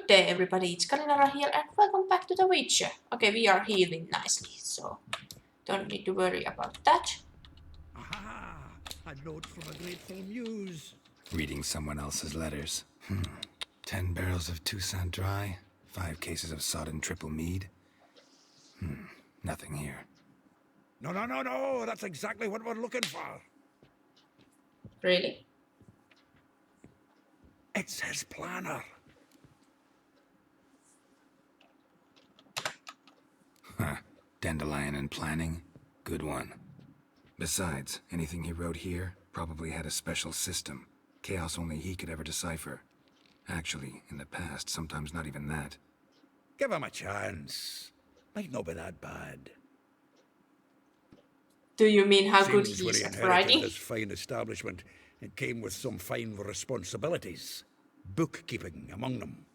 Good day everybody, it's Kalinara here and welcome back to The Witcher. Okay, we are healing nicely, so don't need to worry about that. Aha! A note from a grateful muse. Reading someone else's letters. 10 barrels of Toussaint Dry, 5 cases of sodden triple mead. Nothing here. No, that's exactly what we're looking for. Really? It's his planner. Dandelion and planning? Good one. Besides, anything he wrote here probably had a special system. Chaos only he could ever decipher. Actually, in the past, sometimes not even that. Give him a chance. Might not be that bad. Do you mean how good Seems he when is he at inherited writing? this fine establishment, it came with some fine responsibilities. Bookkeeping among them.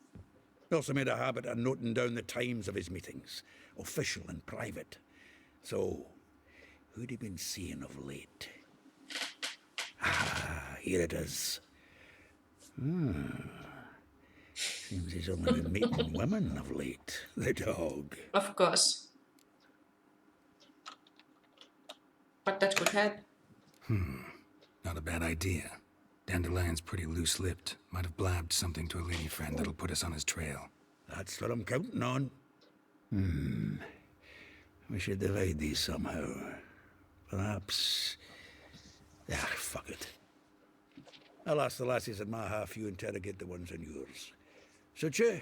He also made a habit of noting down the times of his meetings, official and private. So, who'd he been seeing of late? Ah, here it is. Seems he's only been meeting women of late. The dog. Of course. But that could help. Not a bad idea. Dandelion's pretty loose-lipped. Might have blabbed something to a lady friend that'll put us on his trail. That's what I'm counting on. We should divide these somehow. Perhaps... fuck it. I'll ask the lassies in my half, you interrogate the ones in yours. Suit you?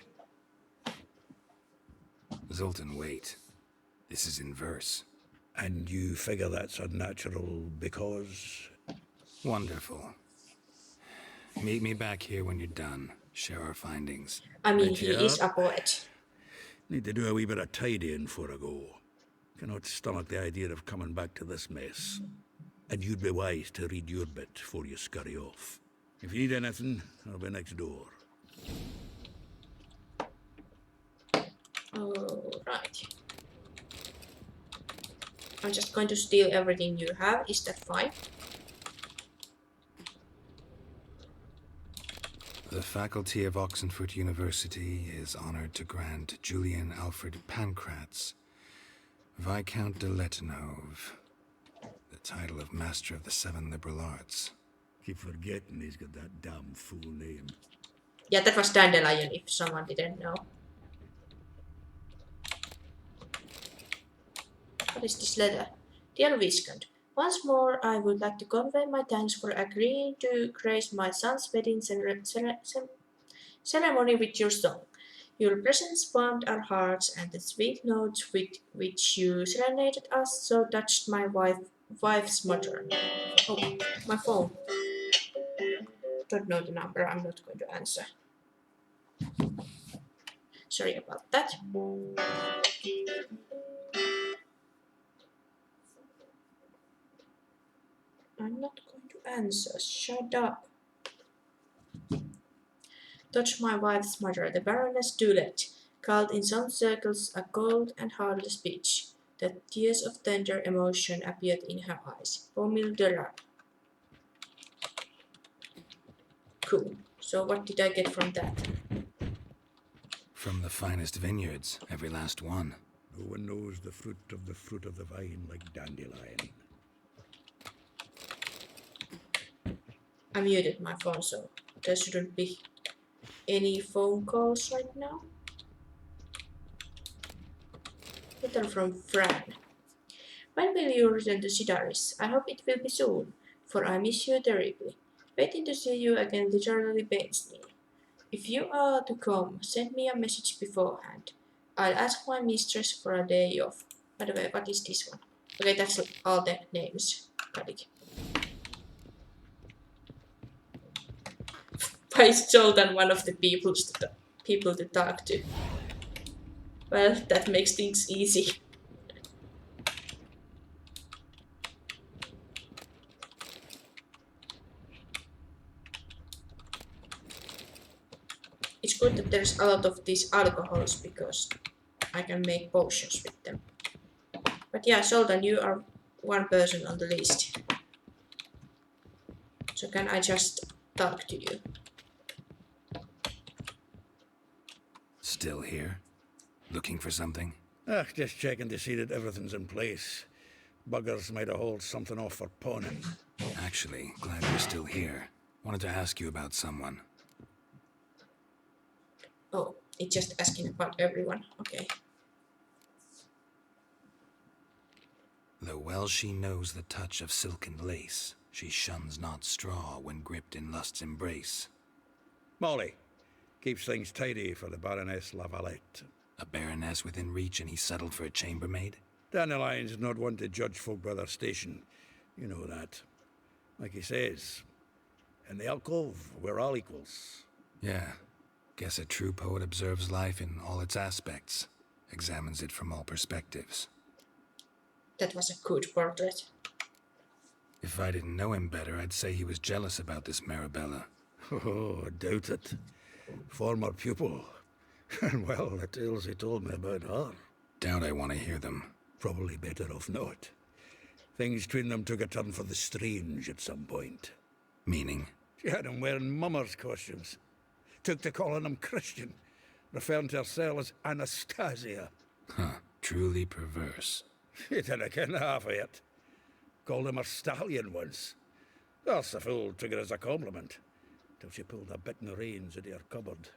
Zoltan, wait. This is in verse. And you figure that's unnatural because... Wonderful. Meet me back here when you're done. Share our findings. I mean, Right he here. is a poet. Need to do a wee bit of tidying before I go. Cannot stomach the idea of coming back to this mess. And you'd be wise to read your bit before you scurry off. If you need anything, I'll be next door. Alright. I'm just going to steal everything you have, is that fine? The faculty of Oxenford University is honored to grant Julian Alfred Pancratz, Viscount de Letenhove, the title of Master of the Seven Liberal Arts. Keep forgetting he's got that damn fool name. Yeah, that was Dandelion if someone didn't know. What is this letter? Dear Viscount, once more I would like to convey my thanks for agreeing to grace my son's wedding ceremony with your song. Your presence warmed our hearts, and the sweet notes with which you serenaded us so touched my wife's mother. Oh, my phone. Don't know the number, I'm not going to answer. Sorry about that. I'm not going to answer, shut up. Touch my wife's mother, the Baroness Dulet, called in some circles a cold and heartless bitch. The tears of tender emotion appeared in her eyes. Pomil de Rap. Cool. So what did I get from that? From the finest vineyards, every last one. No one knows the fruit of the vine like Dandelion. I muted my phone, so there shouldn't be any phone calls right now. Letter from Fran. When will you return to Sidaris? I hope it will be soon, for I miss you terribly. Waiting to see you again literally pains me. If you are to come, send me a message beforehand. I'll ask my mistress for a day off. By the way, what is this one? Okay, that's all the names. Got it. Why is Jordan one of the people to talk to? Well, that makes things easy. It's good that there's a lot of these alcohols because I can make potions with them. But yeah, Soldan, you are one person on the list. So can I just talk to you? Still here? Looking for something? Just checking to see that everything's in place. Buggers might have hauled something off for pawning. Actually, glad you're still here. Wanted to ask you about someone. Oh, it's just asking about everyone. Okay. Though well she knows the touch of silken lace, she shuns not straw when gripped in lust's embrace. Molly. Keeps things tidy for the Baroness Lavalette. A baroness within reach and he settled for a chambermaid? Dandelion's not one to judge folk by their station. You know that. Like he says, in the alcove, we're all equals. Yeah. Guess a true poet observes life in all its aspects, examines it from all perspectives. That was a good portrait. If I didn't know him better, I'd say he was jealous about this Marabella. Oh, I doubt it. Former pupil. And well, the tales he told me about her. Doubt I want to hear them. Probably better off not. Things between them took a turn for the strange at some point. Meaning? She had him wearing mummers' costumes. Took to calling him Christian, referring to herself as Anastasia. Huh, truly perverse. She didn't ken half of it. Called him a stallion once. That's the fool took it as a compliment, till she pulled a bit in the reins into her cupboard.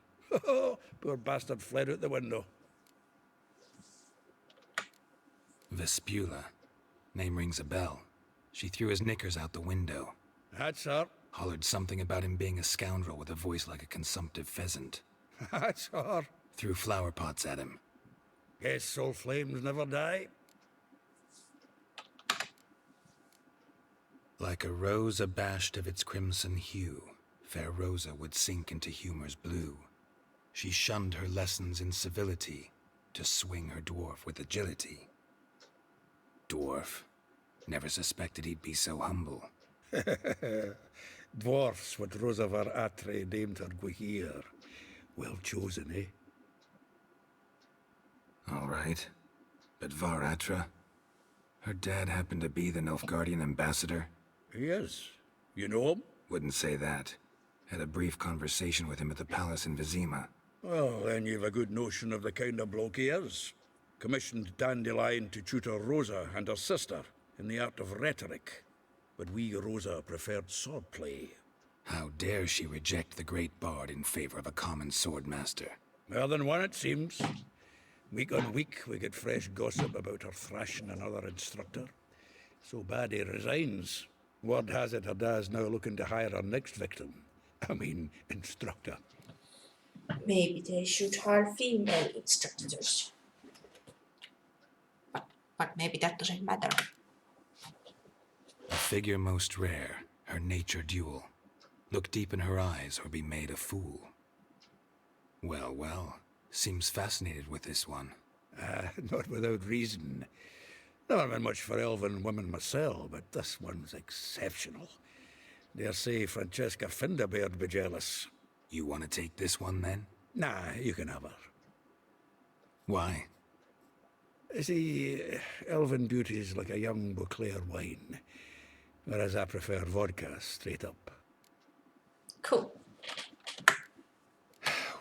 Poor bastard fled out the window. Vespula. Name rings a bell. She threw his knickers out the window. That's her. Hollered something about him being a scoundrel with a voice like a consumptive pheasant. That's her. Threw flower pots at him. Guess soul flames never die. Like a rose abashed of its crimson hue, fair Rosa would sink into humor's blue. She shunned her lessons in civility, to swing her dwarf with agility. Dwarf. Never suspected he'd be so humble. Dwarfs what Rosavar Atre named her Guihir. Well chosen, eh? All right. But Varatra? Her dad happened to be the Nilfgaardian ambassador? He is. You know him? Wouldn't say that. Had a brief conversation with him at the palace in Vizima. Well, then you've a good notion of the kind of bloke he is. Commissioned Dandelion to tutor Rosa and her sister in the art of rhetoric. But we Rosa preferred swordplay. How dare she reject the great bard in favor of a common swordmaster? More than one, it seems. Week on week, we get fresh gossip about her thrashing another instructor. So bad he resigns. Word has it her dad's now looking to hire her next victim. I mean, instructor. Maybe they should hire female instructors. But maybe that doesn't matter. A figure most rare, her nature dual. Look deep in her eyes or be made a fool. Well, well, seems fascinated with this one. Not without reason. Never been much for elven women myself, but this one's exceptional. Dare say Francesca Finderbeard be jealous. You want to take this one, then? Nah, you can have her. Why? See, elven beauty's like a young Beauclair wine, whereas I prefer vodka straight up. Cool.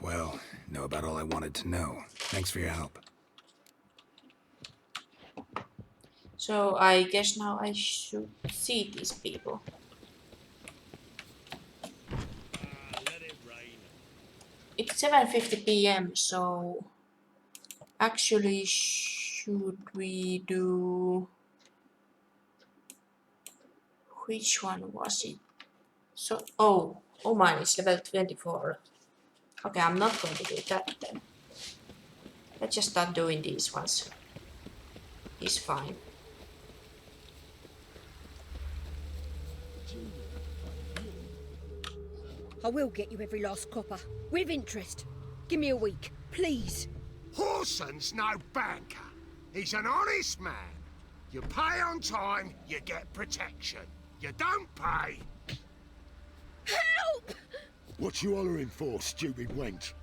Well, know about all I wanted to know. Thanks for your help. So I guess now I should see these people. It's 7:50 p.m. so actually should we do which one was it? So oh mine is level 24. Okay, I'm not going to do that then. Let's just start doing these ones. It's fine. I will get you every last copper, with interest. Give me a week, please. Horson's no banker. He's an honest man. You pay on time, you get protection. You don't pay. Help! What you hollering for, stupid wench?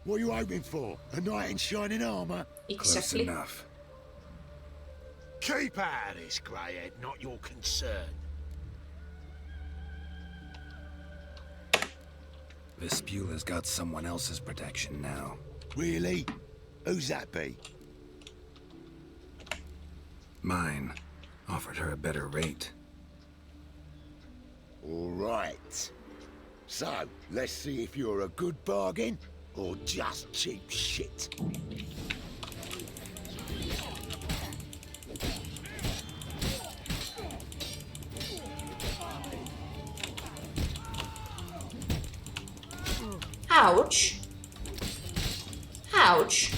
What you hoping for? A knight in shining armour? Exactly. Close enough. Keep out of this, greyhead, not your concern. Vespula's got someone else's protection now. Really? Who's that be? Mine. Offered her a better rate. All right. So, let's see if you're a good bargain or just cheap shit. Ouch. Ouch.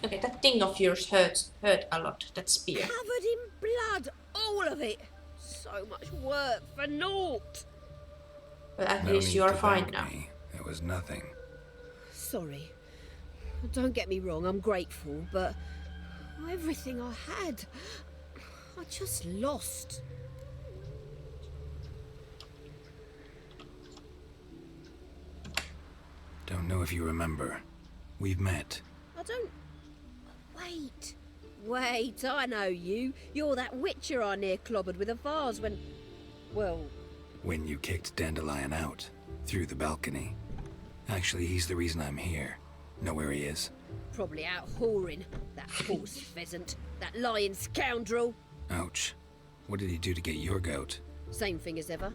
Okay, that thing of yours hurt a lot, that spear. Covered in blood, all of it. So much work for naught. But at No least need you are to fine thank now. me. It was nothing. Sorry. Don't get me wrong, I'm grateful, but everything I had, I just lost. Don't know if you remember. We've met. I don't... Wait. Wait, I know you. You're that witcher I near clobbered with a vase when... Well... When you kicked Dandelion out. Through the balcony. Actually, he's the reason I'm here. Know where he is? Probably out whoring. That horse pheasant. That lying scoundrel. Ouch. What did he do to get your goat? Same thing as ever.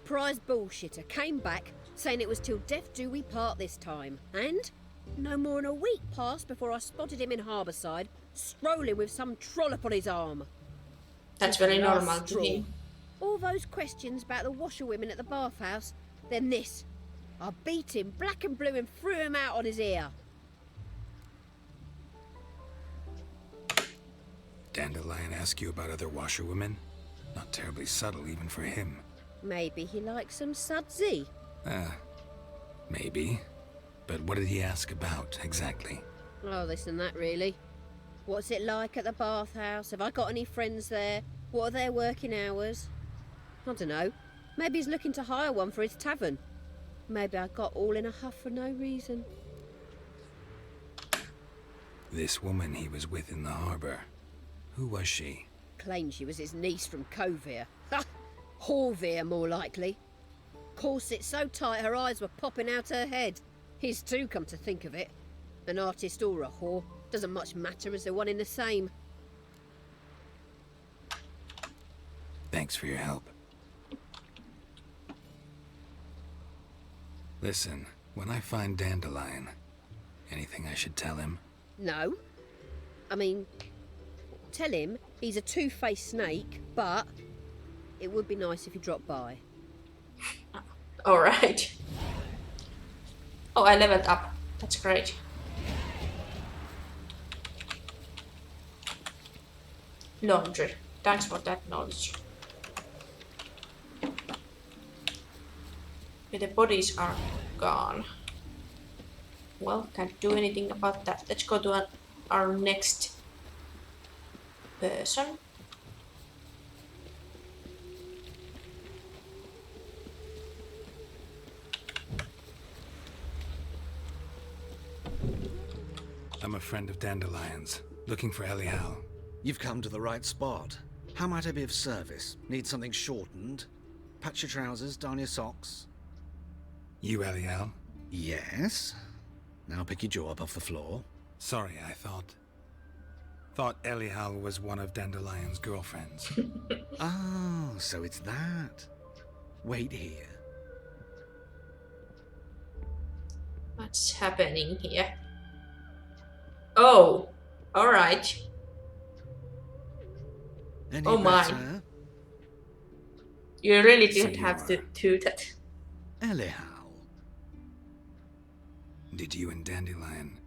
Prize bullshitter came back, saying it was till death do we part this time. And no more than a week passed before I spotted him in Harbourside, strolling with some trollop on his arm. That's very Last normal to straw. him. All those questions about the washerwomen at the bathhouse, then this. I beat him black and blue and threw him out on his ear. Dandelion ask you about other washerwomen? Not terribly subtle even for him. Maybe he likes some sudsy. Maybe. But what did he ask about, exactly? Oh, this and that, really. What's it like at the bathhouse? Have I got any friends there? What are their working hours? I don't know. Maybe he's looking to hire one for his tavern. Maybe I got all in a huff for no reason. This woman he was with in the harbour. Who was she? Claimed she was his niece from Covere. Ha! Horvere, more likely. Corset so tight her eyes were popping out her head. His too, come to think of it. An artist or a whore. Doesn't much matter as they're one in the same. Thanks for your help. Listen, when I find Dandelion, anything I should tell him? No. I mean, tell him he's a two-faced snake, but it would be nice if he dropped by. Alright. Oh, I leveled up. That's great. Laundry. Thanks for that knowledge. Okay, the bodies are gone. Well, can't do anything about that. Let's go to our next person. I'm a friend of Dandelion's, looking for Elial. You've come to the right spot. How might I be of service? Need something shortened? Patch your trousers, darn your socks. You Elial? Yes. Now pick your jaw up off the floor. Sorry, I thought Elial was one of Dandelion's girlfriends. Oh, so it's that. Wait here. What's happening here? Oh, alright. Any Oh my. better? You really So didn't you have to are. do that. Elial. Did you and Dandelion...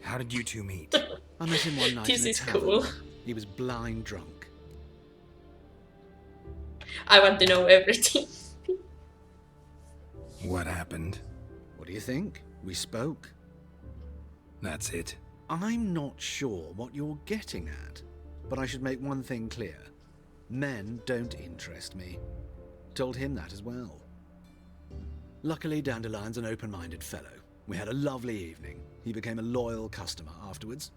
how did you two meet? I met him one night This in a is tavern. cool. He was blind drunk. I want to know everything. What happened? What do you think? We spoke. That's it. I'm not sure what you're getting at, but I should make one thing clear. Men don't interest me. Told him that as well. Luckily, Dandelion's an open-minded fellow. We had a lovely evening. He became a loyal customer afterwards.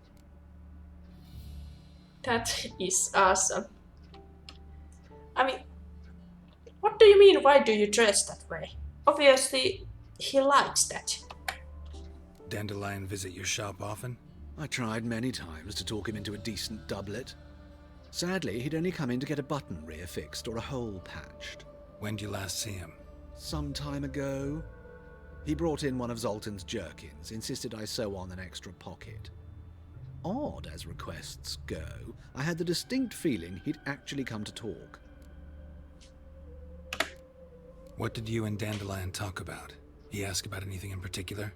That is awesome. I mean, what do you mean, why do you dress that way? Obviously, he likes that. Dandelion visit your shop often? I tried many times to talk him into a decent doublet. Sadly, he'd only come in to get a button reaffixed or a hole patched. When did you last see him? Some time ago. He brought in one of Zoltan's jerkins, insisted I sew on an extra pocket. Odd as requests go, I had the distinct feeling he'd actually come to talk. What did you and Dandelion talk about? He asked about anything in particular?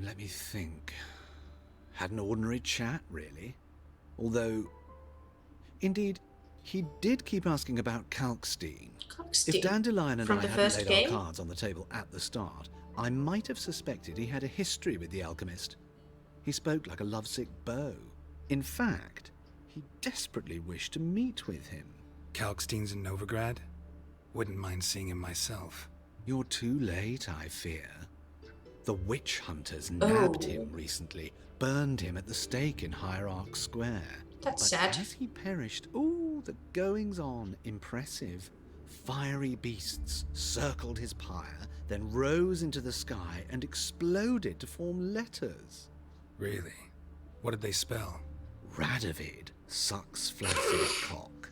Let me think. Had an ordinary chat, really. Although, indeed, he did keep asking about Kalkstein. Kalkstein? If Dandelion and From I the hadn't first laid game? our cards on the table at the start, I might have suspected he had a history with the alchemist. He spoke like a lovesick beau. In fact, he desperately wished to meet with him. Kalkstein's in Novigrad? Wouldn't mind seeing him myself. You're too late, I fear. The witch hunters nabbed Oh. him recently, burned him at the stake in Hierarch Square. That's But sad. as he perished, the goings-on impressive. Fiery beasts circled his pyre, then rose into the sky and exploded to form letters. Really? What did they spell? Radovid sucks flaccid cock.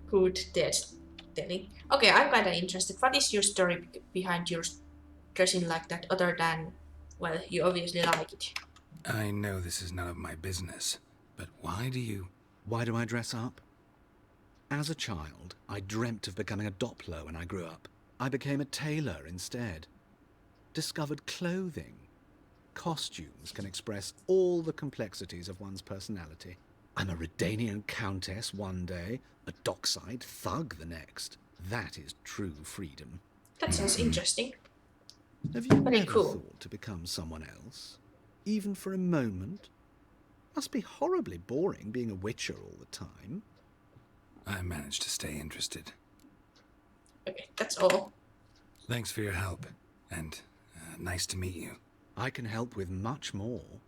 Good telling. Okay, I'm kinda interested. What is your story behind your dressing like that, other than, well, you obviously like it? I know this is none of my business, but why do you... Why do I dress up? As a child, I dreamt of becoming a Doppler when I grew up. I became a tailor instead. Discovered clothing. Costumes can express all the complexities of one's personality. I'm a Redanian countess one day, a dockside thug the next. That is true freedom. That sounds interesting. Have you Very never cool. thought to become someone else? Even for a moment? Must be horribly boring being a witcher all the time. I managed to stay interested. Okay, that's all. Thanks for your help, and nice to meet you. I can help with much more.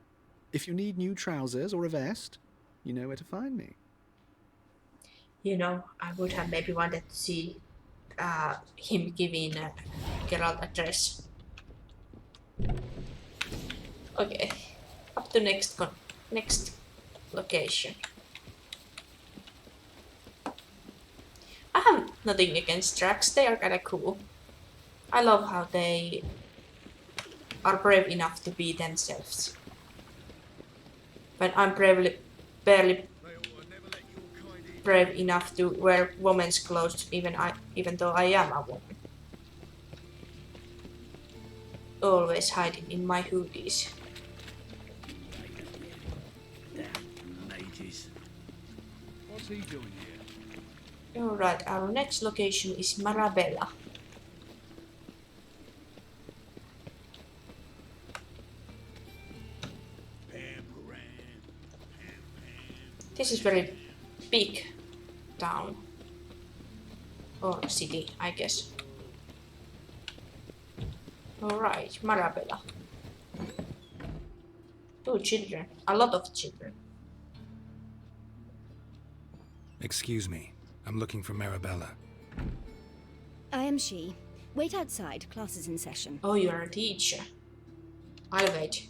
If you need new trousers or a vest, you know where to find me. You know, I would have maybe wanted to see him giving Geralt a dress. Okay, up to next location. I have nothing against tracks, they are kinda cool. I love how they are brave enough to be themselves. But I'm barely brave enough to wear women's clothes, even though I am a woman. Always hiding in my hoodies. Mages. What's he doing here? Alright, our next location is Marabella. This is very big town. Or city, I guess. Alright, Marabella. Two children. A lot of children. Excuse me. I'm looking for Marabella. I am she. Wait outside. Class is in session. Oh, you're a teacher. I'll wait.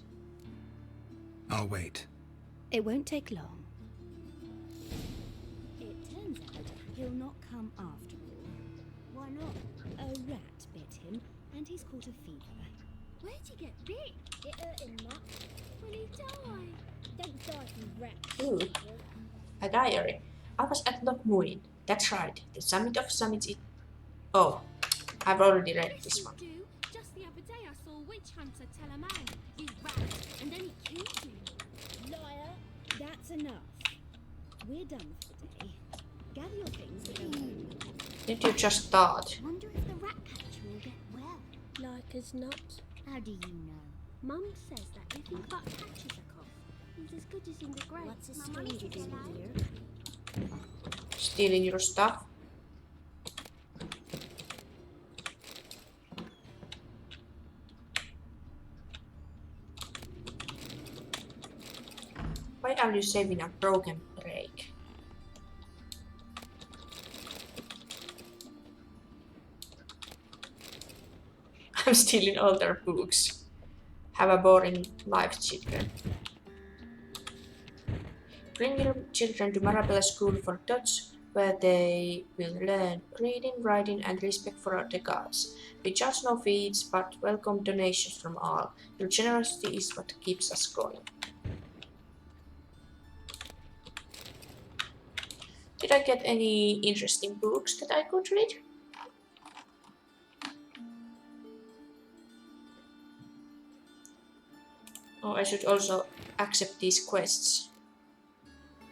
I'll wait. It won't take long. It turns out he'll not come after all. Why not? A rat bit him, and he's caught a fever. Where'd he get bit? It hurt him much. Will he die? Don't die from rats. Ooh. A diary. I was at Lochmuin. That's right. The summit of summits. Oh, I've already read this one. Do. Just the other day I saw a witch hunter tell a man, "You rat," and then he killed him. Liar! That's enough. We're done for the day. Gather your things and go home. Did you just start? Wonder if the rat catcher will get well. Like as not. How do you know? Mum says that if he but catches a cough, he's as good as in the grave. What's a stranger doing here? Stealing your stuff? are you saving a broken rake? I'm stealing all their books. Have a boring life, children. Bring your children to Marabella School for Tots, where they will learn reading, writing, and respect for the gods. We charge no fees, but welcome donations from all. Your generosity is what keeps us going. Did I get any interesting books that I could read? Oh, I should also accept these quests.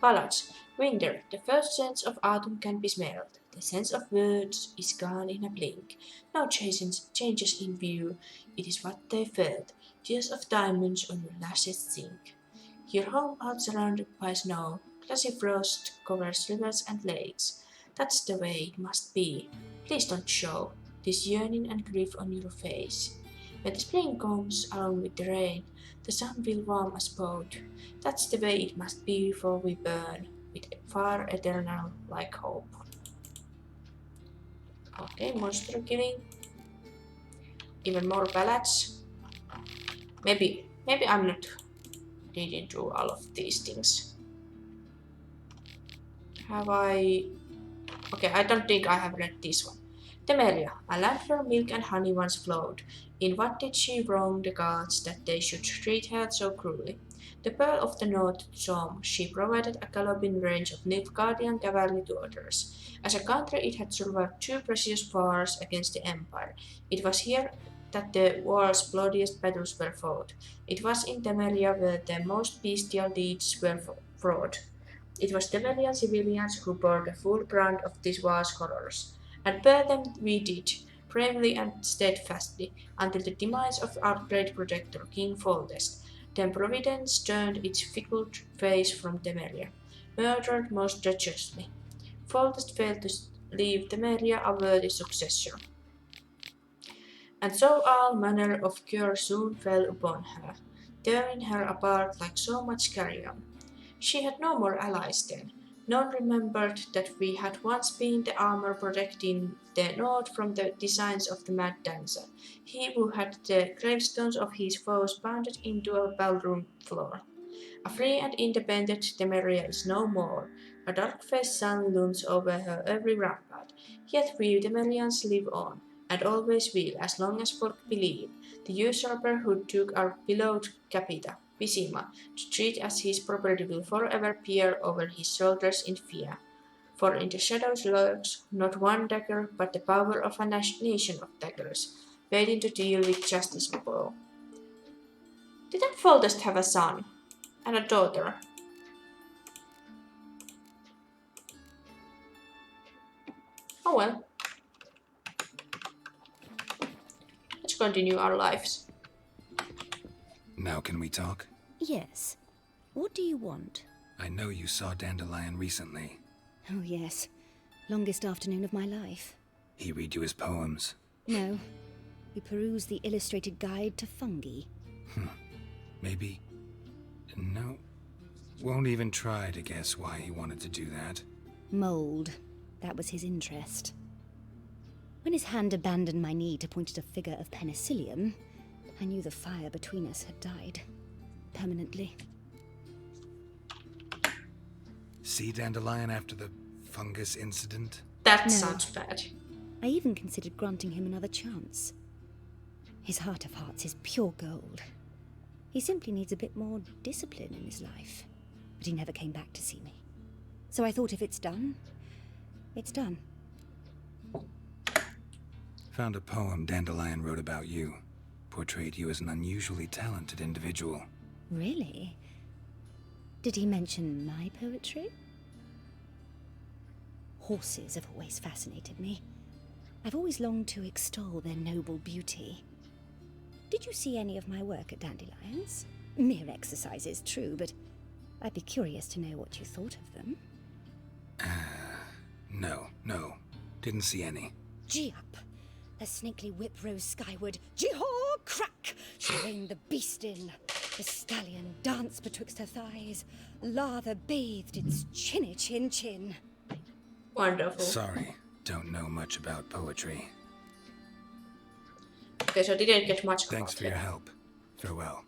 Ballads. Winter. The first sense of autumn can be smelled. The sense of words is gone in a blink. No changes in view. It is what they felt. Tears of diamonds on your lashes sink. Your home out surrounded by snow. Glassy frost covers rivers and lakes. That's the way it must be. Please don't show this yearning and grief on your face. When the spring comes along with the rain, the sun will warm us both. That's the way it must be before we burn, with fire eternal like hope. Okay, monster killing. Even more ballads. Maybe I'm not reading through all of these things. Have I? Okay, I don't think I have read this one. Temeria, a land where milk and honey once flowed. In what did she wrong the gods that they should treat her so cruelly? The Pearl of the North song, she provided a galloping range of Nilfgaardian cavalry daughters. As a country, it had survived two precious wars against the Empire. It was here that the war's bloodiest battles were fought. It was in Temeria where the most bestial deeds were wrought. It was Temelian civilians who bore the full brunt of these war's horrors. And bear them we did, bravely and steadfastly, until the demise of our great protector, King Foltest. Then Providence turned its fickle face from Temeria, murdered most treacherously. Foltest failed to leave Temeria a worthy successor. And so all manner of cure soon fell upon her, tearing her apart like so much carrion. She had no more allies then. None remembered that we had once been the armor protecting the north from the designs of the mad dancer, he who had the gravestones of his foes pounded into a ballroom floor. A free and independent Temeria is no more. A dark-faced sun looms over her every rampart. Yet we Temerians live on, and always will, as long as folk believe. The usurper who took our beloved Capita, Visima, to treat as his property will forever peer over his shoulders in fear. For in the shadows lurks not one dagger, but the power of a nation of daggers, waiting to deal with justice below. Didn't Foltest have a son? And a daughter? Oh well, let's continue our lives. Now can we talk? Yes. What do you want? I know you saw Dandelion recently. Oh, yes. Longest afternoon of my life. He read you his poems. No. We perused the illustrated guide to fungi. Maybe... No. Won't even try to guess why he wanted to do that. Mold. That was his interest. When his hand abandoned my knee to point at a figure of penicillium, I knew the fire between us had died. Permanently. See Dandelion after the fungus incident? That No. sounds bad. I even considered granting him another chance. His heart of hearts is pure gold. He simply needs a bit more discipline in his life. But he never came back to see me. So I thought if it's done, it's done. Found a poem Dandelion wrote about you. Portrayed you as an unusually talented individual. Really? Did he mention my poetry? Horses have always fascinated me. I've always longed to extol their noble beauty. Did you see any of my work at Dandelion's? Mere exercises, true, but I'd be curious to know what you thought of them. No. Didn't see any. Gee up! The snakely whip rose skyward. Jee-haw! Crack! She reined the beast in. The stallion danced betwixt her thighs, lather bathed its chinny chin chin. Wonderful. Sorry, don't know much about poetry. Okay, so I didn't get much Thanks about for your it. help. Farewell.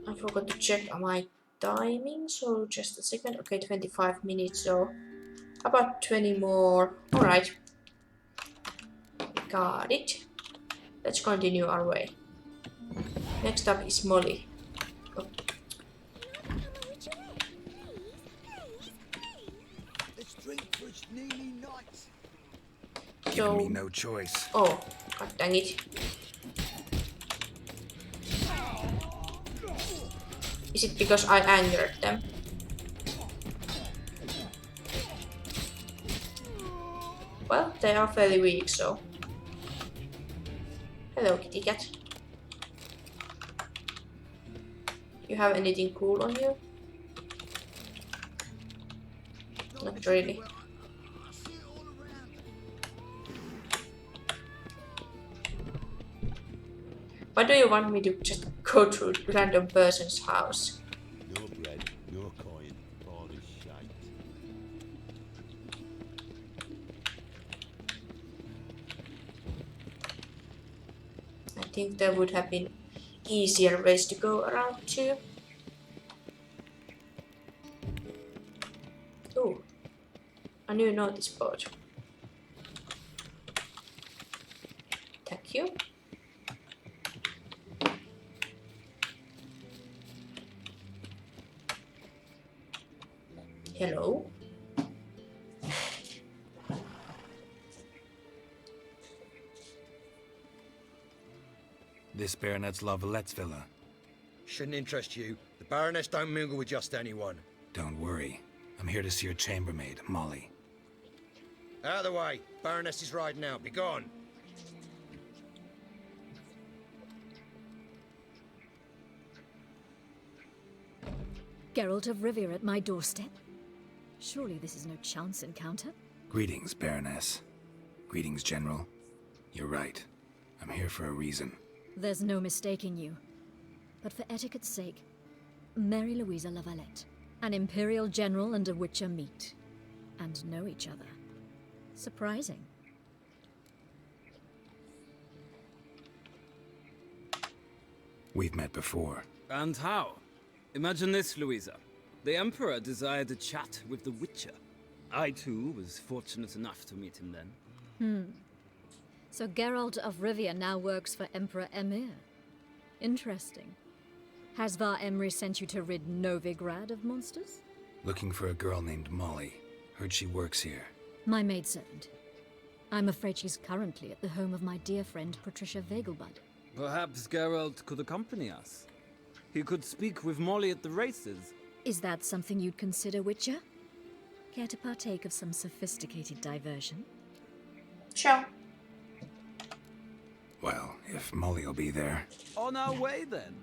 I forgot to check my timing, so just a second. Okay, 25 minutes, so about 20 more. Alright, got it. Let's continue our way. Next up is Molly. Oh, Let's drink for it's nearly night. Giving me so, no choice. oh, god dang it. Is it because I angered them? Well, they are fairly weak, so. Hello, kitty cat. You have anything cool on you? Not really. Why do you want me to just go to a random person's house? No bread, no coin, all this shite. I think there would have been easier ways to go around too. Ooh, a new notice board. Thank you. Hello. This Baronet's La Vallette's villa. Shouldn't interest you. The Baroness don't mingle with just anyone. Don't worry. I'm here to see your chambermaid, Molly. Out of the way. Baroness is riding out. Be gone. Geralt of Rivia at my doorstep? Surely this is no chance encounter? Greetings, Baroness. Greetings, General. You're right. I'm here for a reason. There's no mistaking you. But for etiquette's sake, Mary Louisa La Valette. An Imperial General and a Witcher meet. And know each other. Surprising. We've met before. And how? Imagine this, Louisa. The Emperor desired a chat with the Witcher. I, too, was fortunate enough to meet him then. So Geralt of Rivia now works for Emperor Emir. Interesting. Has Var Emry sent you to rid Novigrad of monsters? Looking for a girl named Molly. Heard she works here. My maidservant. I'm afraid she's currently at the home of my dear friend Patricia Vegelbud. Perhaps Geralt could accompany us. He could speak with Molly at the races. Is that something you'd consider, Witcher? Care to partake of some sophisticated diversion? Sure. Well, if Molly'll be there. On our way, then.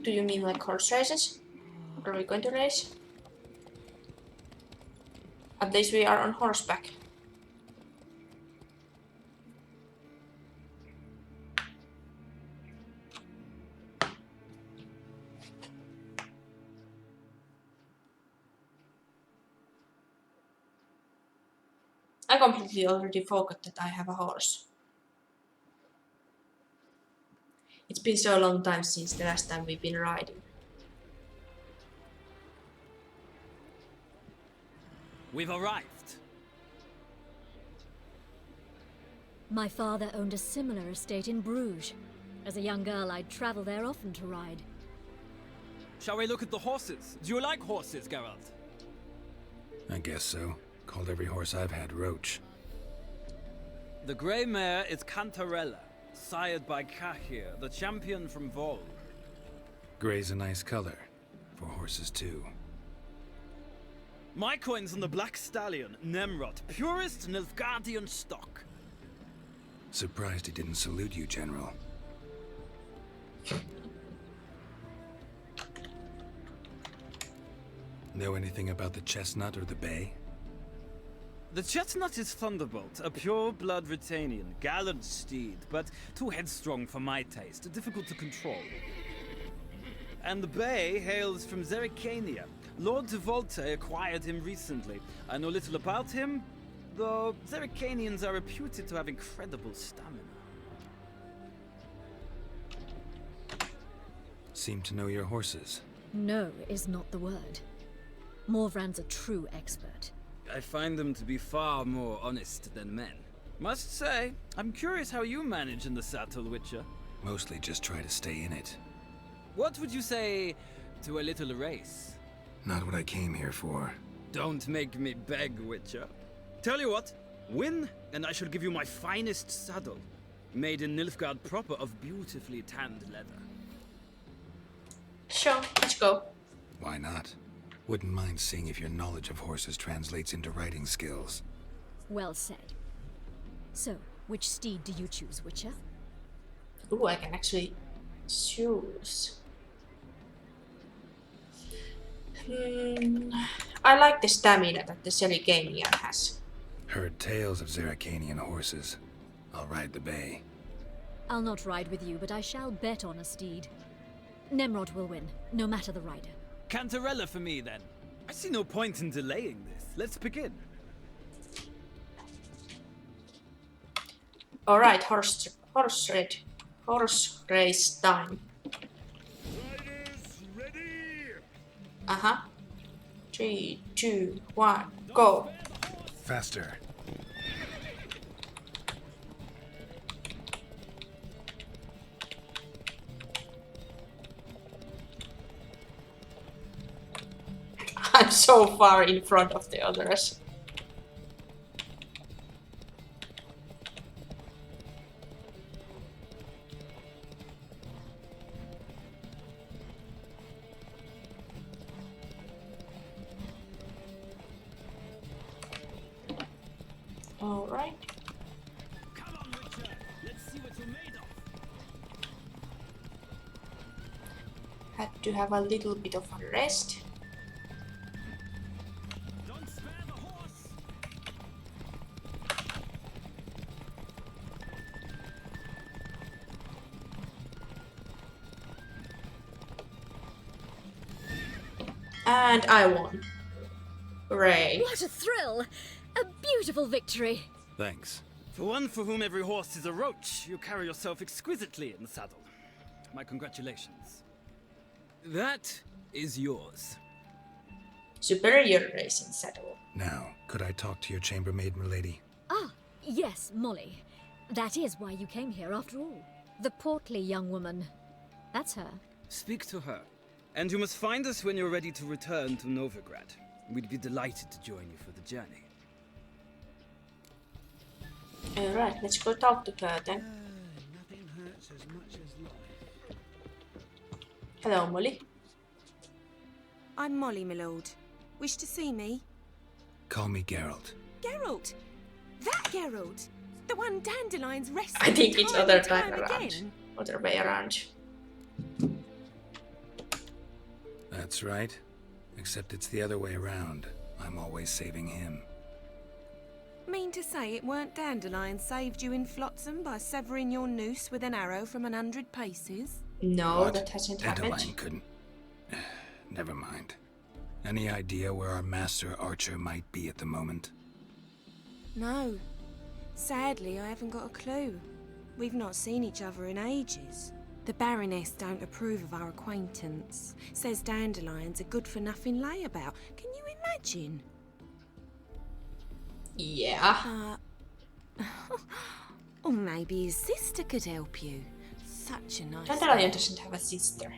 Do you mean like horse races? Are we going to race? At least we are on horseback. I completely already forgot that I have a horse. It's been so long time since the last time we've been riding. We've arrived. My father owned a similar estate in Bruges. As a young girl, I'd travel there often to ride. Shall we look at the horses? Do you like horses, Geralt? I guess so. Called every horse I've had Roach. The grey mare is Cantarella, sired by Cahir, the champion from Vol. Gray's a nice color. For horses, too. My coin's on the black stallion, Nemrod, purest Nilfgaardian stock. Surprised he didn't salute you, General. Know anything about the chestnut or the bay? The chestnut is Thunderbolt, a pure-blood Britannian, gallant steed, but too headstrong for my taste, difficult to control. And the bay hails from Zerrikania. Lord de Volte acquired him recently. I know little about him, though Zerrikanians are reputed to have incredible stamina. Seem to know your horses. No is not the word. Morvran's a true expert. I find them to be far more honest than men. Must say, I'm curious how you manage in the saddle, Witcher. Mostly just try to stay in it. What would you say to a little race? Not what I came here for. Don't make me beg, Witcher. Tell you what, win, and I shall give you my finest saddle. Made in Nilfgaard proper of beautifully tanned leather. Sure, let's go. Why not? Wouldn't mind seeing if your knowledge of horses translates into riding skills. Well said. So, which steed do you choose, Witcher? Ooh, I can actually choose. I like the stamina that the Zerrikanian has. Heard tales of Zerrikanian horses. I'll ride the bay. I'll not ride with you, but I shall bet on a steed. Nemrod will win, no matter the rider. Cantarella for me, then. I see no point in delaying this. Let's begin. Alright, horse race time. Riders ready! Uh-huh. 3, 2, 1, go. Faster. I'm so far in front of the others. All right. Come on, Witcher. Let's see what you're made of. Had to have a little bit of a rest. Don't spare the horse. And I won. Hooray. What a thrill! A beautiful victory! Thanks. For one for whom every horse is a roach, you carry yourself exquisitely in the saddle. My congratulations. That is yours. Superior racing saddle. Now, could I talk to your chambermaid, milady? Ah, yes, Molly. That is why you came here after all. The portly young woman. That's her. Speak to her. And you must find us when you're ready to return to Novigrad. We'd be delighted to join you for the journey. Alright, let's go talk to her then. Nothing hurts as much as life. Hello, Molly. I'm Molly, my lord. Wish to see me? Call me Geralt. Geralt! That Geralt! The one Dandelion's rescued I think it's time other and time around. again. Other way around. That's right. Except it's the other way around. I'm always saving him. Mean to say it weren't Dandelion saved you in Flotsam by severing your noose with an arrow from 100 paces? No, What? that hasn't Dandelion happened. couldn't. Never mind. Any idea where our master archer might be at the moment? No. Sadly, I haven't got a clue. We've not seen each other in ages. The Baroness don't approve of our acquaintance. Says Dandelion's a good-for-nothing layabout. Can you imagine? Yeah. Or maybe his sister could help you. Such a nice Dandelion girl. doesn't have a sister.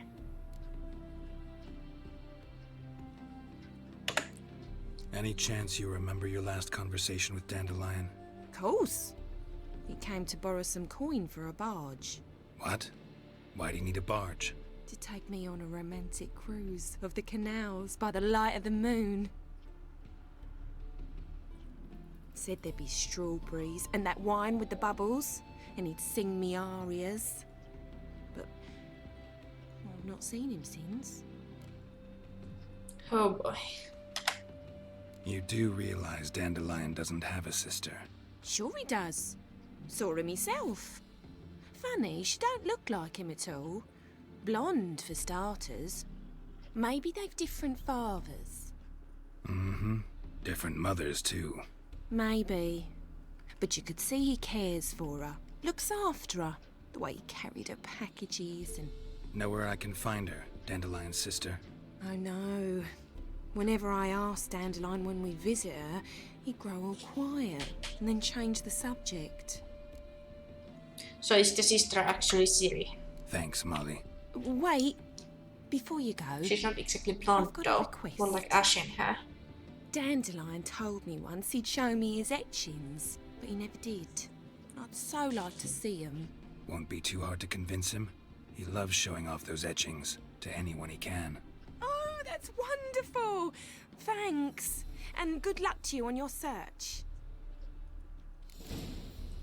Any chance you remember your last conversation with Dandelion? Course. He came to borrow some coin for a barge. What? Why do you need a barge? To take me on a romantic cruise of the canals by the light of the moon. Said there'd be strawberries and that wine with the bubbles, and he'd sing me arias. But I've not seen him since. Oh boy. You do realize Dandelion doesn't have a sister? Sure he does. Saw him himself. Funny, she don't look like him at all. Blonde, for starters. Maybe they've different fathers. Mm-hmm. Different mothers, too. Maybe. But you could see he cares for her. Looks after her. The way he carried her packages and... Know where I can find her, Dandelion's sister? I know. Whenever I ask Dandelion when we visit her, he'd grow all quiet and then change the subject. So is the sister actually Siri? Thanks, Molly. Wait, before you go... She's not exactly blonde I've got though, a request. more like ashen hair. Dandelion told me once he'd show me his etchings, but he never did. I'd so like to see them. Won't be too hard to convince him. He loves showing off those etchings to anyone he can. Oh, that's wonderful! Thanks. And good luck to you on your search.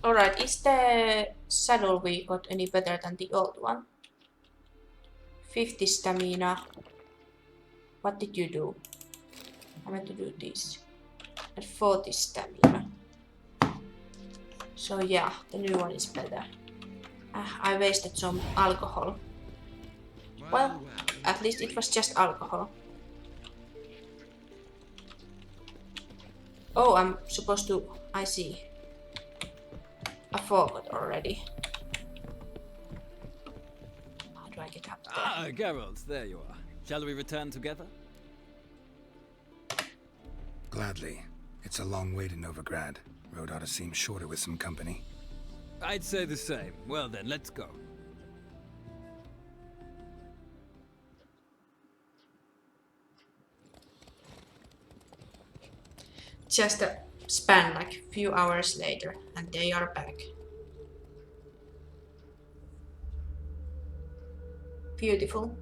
Alright, is the saddle we got any better than the old one? 50 stamina. What did you do? I meant to do this. At 40 stamina. So yeah, the new one is better. I wasted some alcohol. Well, at least it was just alcohol. Oh, I'm supposed to... I see. I forgot already. How do I get up there? Ah, Geralt, there you are. Shall we return together? Gladly. It's a long way to Novigrad. Road ought to seem shorter with some company. I'd say the same. Well then, let's go. Just a span like a few hours later, and they are back. Beautiful.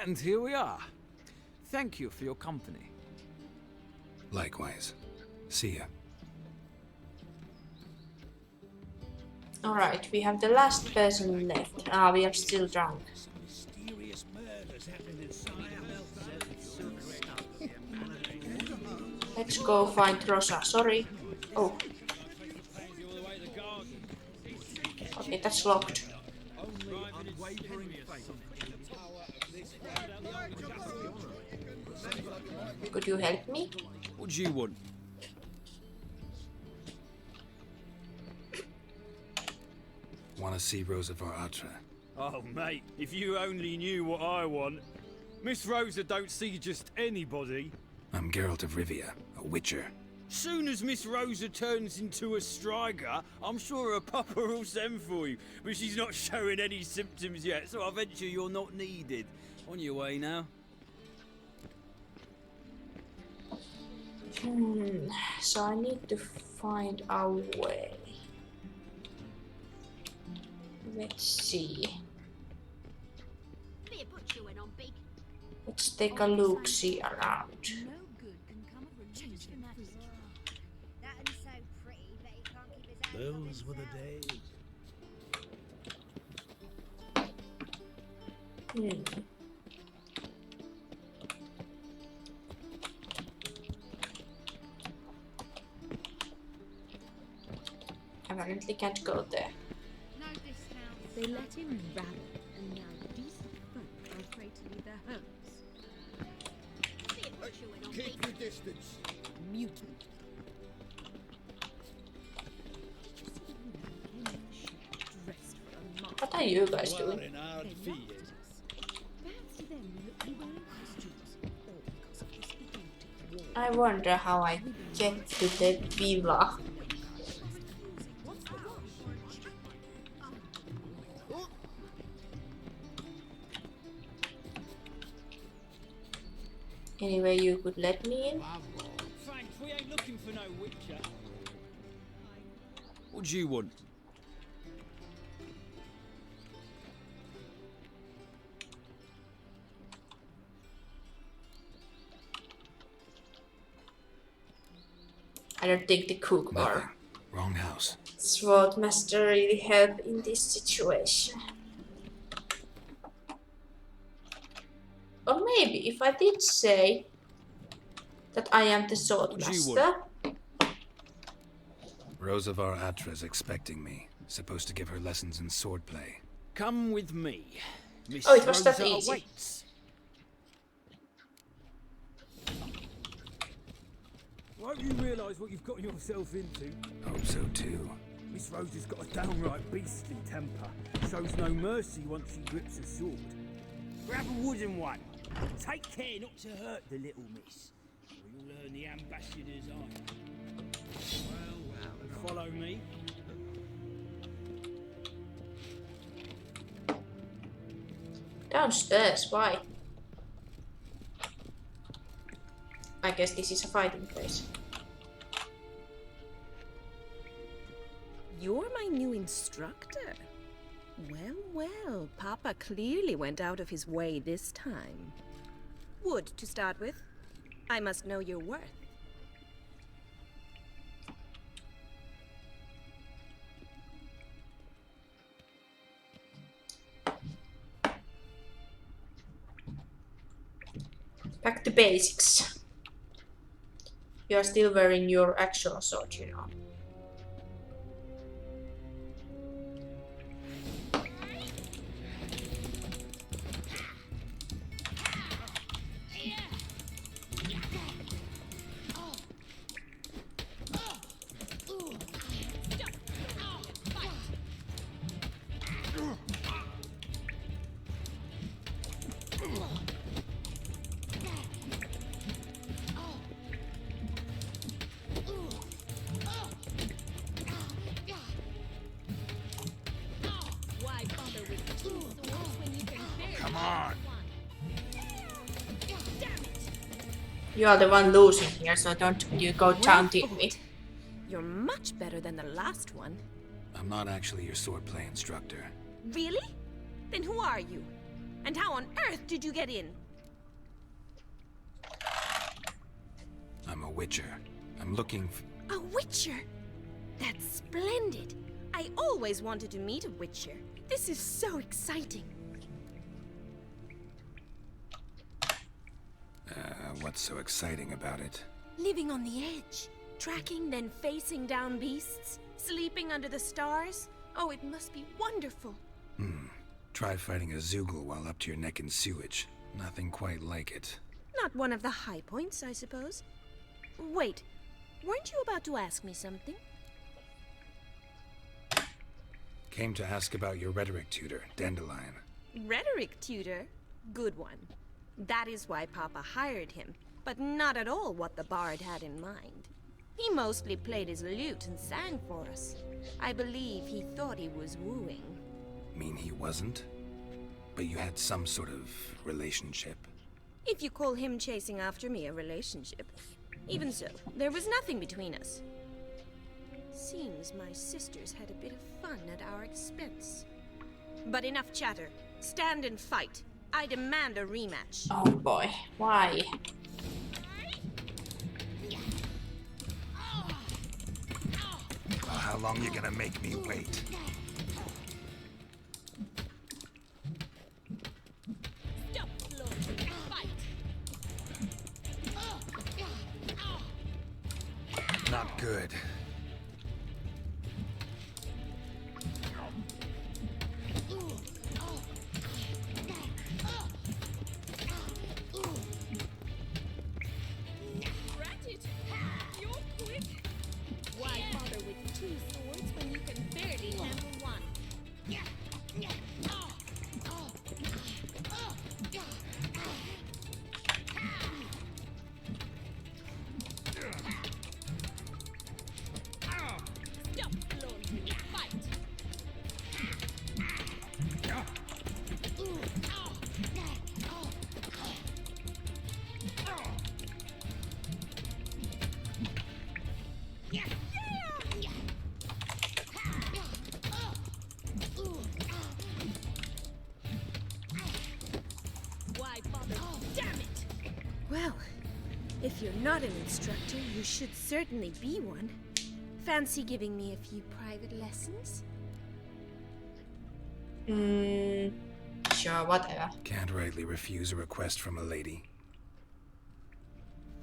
And here we are. Thank you for your company. Likewise. See ya. Alright, we have the last person left. Ah, we are still drunk. Let's go find Rosa. Sorry. Oh. Okay, that's locked. Could you help me? What do you want? Want to see Rosa var Atra? Oh, mate, if you only knew what I want. Miss Rosa don't see just anybody. I'm Geralt of Rivia, a witcher. Soon as Miss Rosa turns into a striker, I'm sure her papa will send for you. But she's not showing any symptoms yet, so I venture you're not needed. On your way now. So I need to find our way. Let's see. Let's take a look-see around. Those were the days. Apparently can't go there. They let him rabble, and now decent folk are afraid to leave their homes. Keep your distance. Mutant. What are you guys doing? I wonder how I get to the villa. Anyway, you could let me in. Thanks, we ain't looking for no witcher. What do you want? I don't think the cook or wrong house. sword master really help in this situation. maybe if I did say that I am the sword What do you master. Rosavar Atra's expecting me. Supposed to give her lessons in swordplay. Come with me. Miss Oh, it was that Rosa easy. awaits. Won't you realise what you've gotten yourself into? Hope so too. Miss Rosa's got a downright beastly temper. Shows no mercy once she grips a sword. Grab a wooden one. Take care not to hurt the little miss, or you'll learn the ambassador's eye. Well, follow me. Downstairs, why? I guess this is a fighting place. You're my new instructor. Well, well, Papa clearly went out of his way this time. Wood, to start with. I must know your worth. Back to basics. You are still wearing your actual sword, you know. Come on. You are the one losing here, so don't you go taunting me. You're much better than the last one. I'm not actually your swordplay instructor. Really? Then who are you? And how on earth did you get in? I'm a witcher. I'm looking for... A witcher? That's splendid. I always wanted to meet a witcher. This is so exciting. What's so exciting about it? Living on the edge. Tracking, then facing down beasts. Sleeping under the stars. Oh, it must be wonderful. Try fighting a Zoogle while up to your neck in sewage. Nothing quite like it. Not one of the high points, I suppose. Wait, weren't you about to ask me something? Came to ask about your rhetoric tutor, Dandelion. Rhetoric tutor? Good one. That is why Papa hired him, but not at all what the bard had in mind. He mostly played his lute and sang for us. I believe he thought he was wooing. Mean he wasn't? But you had some sort of relationship. If you call him chasing after me a relationship. Even so, there was nothing between us. Seems my sisters had a bit of fun at our expense. But enough chatter. Stand and fight. I demand a rematch. Oh boy, why? Well, how long you gonna make me wait? Not good. Why bother with two swords when you can barely handle one? Stop, Lord, fight! Why bother? Damn it! Well, if you're not an instructor, you should certainly be one. Fancy giving me a few private lessons? Sure, whatever. Can't rightly refuse a request from a lady.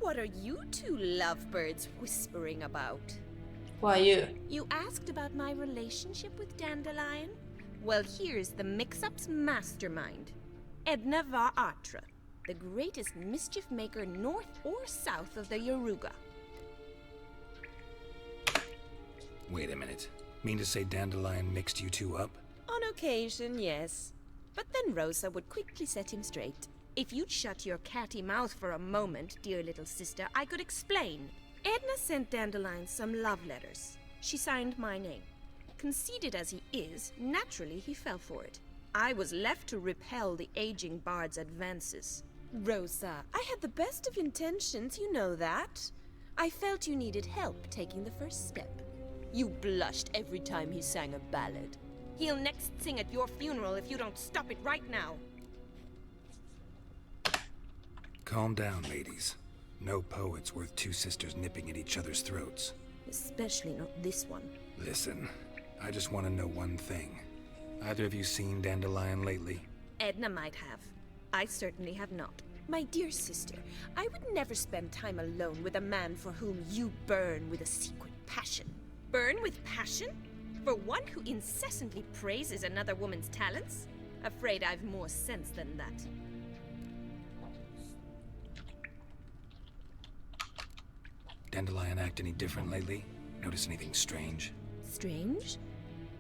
What are you two lovebirds whispering about? Why you? You asked about my relationship with Dandelion? Well, here's the mix-up's mastermind. Edna var Atra, the greatest mischief maker north or south of the Yaruga. Wait a minute. Mean to say Dandelion mixed you two up? On occasion, yes. But then Rosa would quickly set him straight. If you'd shut your catty mouth for a moment, dear little sister, I could explain. Edna sent Dandelion some love letters. She signed my name. Conceited as he is, naturally he fell for it. I was left to repel the aging bard's advances. Rosa, I had the best of intentions, you know that. I felt you needed help taking the first step. You blushed every time he sang a ballad. He'll next sing at your funeral if you don't stop it right now. Calm down, ladies. No poet's worth two sisters nipping at each other's throats. Especially not this one. Listen, I just want to know one thing. Either of you seen Dandelion lately? Edna might have. I certainly have not. My dear sister, I would never spend time alone with a man for whom you burn with a secret passion. Burn with passion? For one who incessantly praises another woman's talents? Afraid I've more sense than that. Dandelion act any different lately? Notice anything strange? Strange?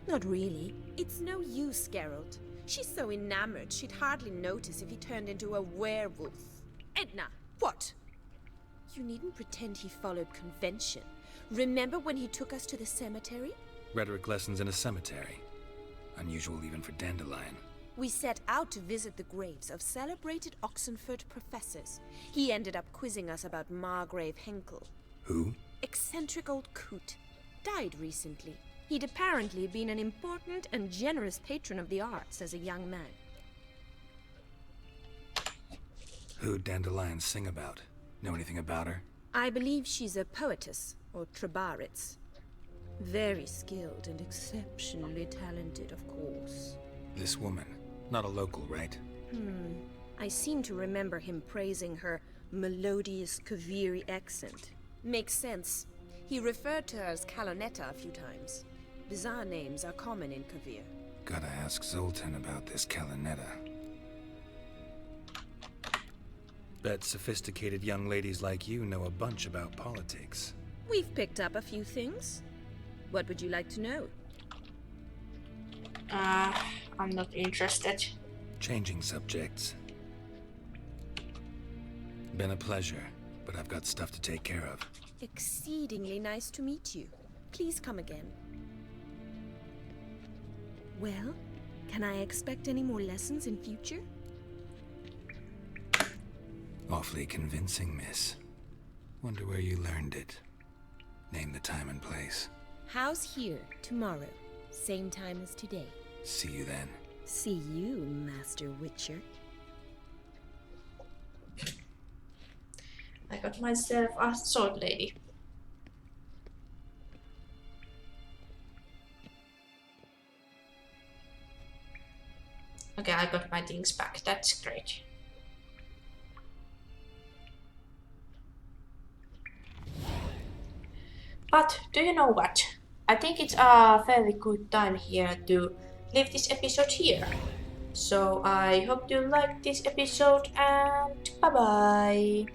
Not really. It's no use, Geralt. She's so enamored she'd hardly notice if he turned into a werewolf. Edna! What? You needn't pretend he followed convention. Remember when he took us to the cemetery? Rhetoric lessons in a cemetery. Unusual even for Dandelion. We set out to visit the graves of celebrated Oxenford professors. He ended up quizzing us about Margrave Henkel. Who? Eccentric old coot. Died recently. He'd apparently been an important and generous patron of the arts as a young man. Who'd Dandelion sing about? Know anything about her? I believe she's a poetess, or trebaritz. Very skilled and exceptionally talented, of course. This woman. Not a local, right? I seem to remember him praising her melodious Kaviri accent. Makes sense. He referred to her as Calonetta a few times. Bizarre names are common in Kavir. Gotta ask Zoltan about this Calonetta. Bet sophisticated young ladies like you know a bunch about politics. We've picked up a few things. What would you like to know? I'm not interested. Changing subjects. Been a pleasure, but I've got stuff to take care of. Exceedingly nice to meet you. Please come again. Well, can I expect any more lessons in future? Awfully convincing, miss. Wonder where you learned it. Name the time and place. House here, tomorrow. Same time as today. See you then. See you, Master Witcher. I got myself a sword lady. Okay, I got my things back. That's great. But do you know what? I think it's a fairly good time here to leave this episode here. So I hope you liked this episode and bye bye.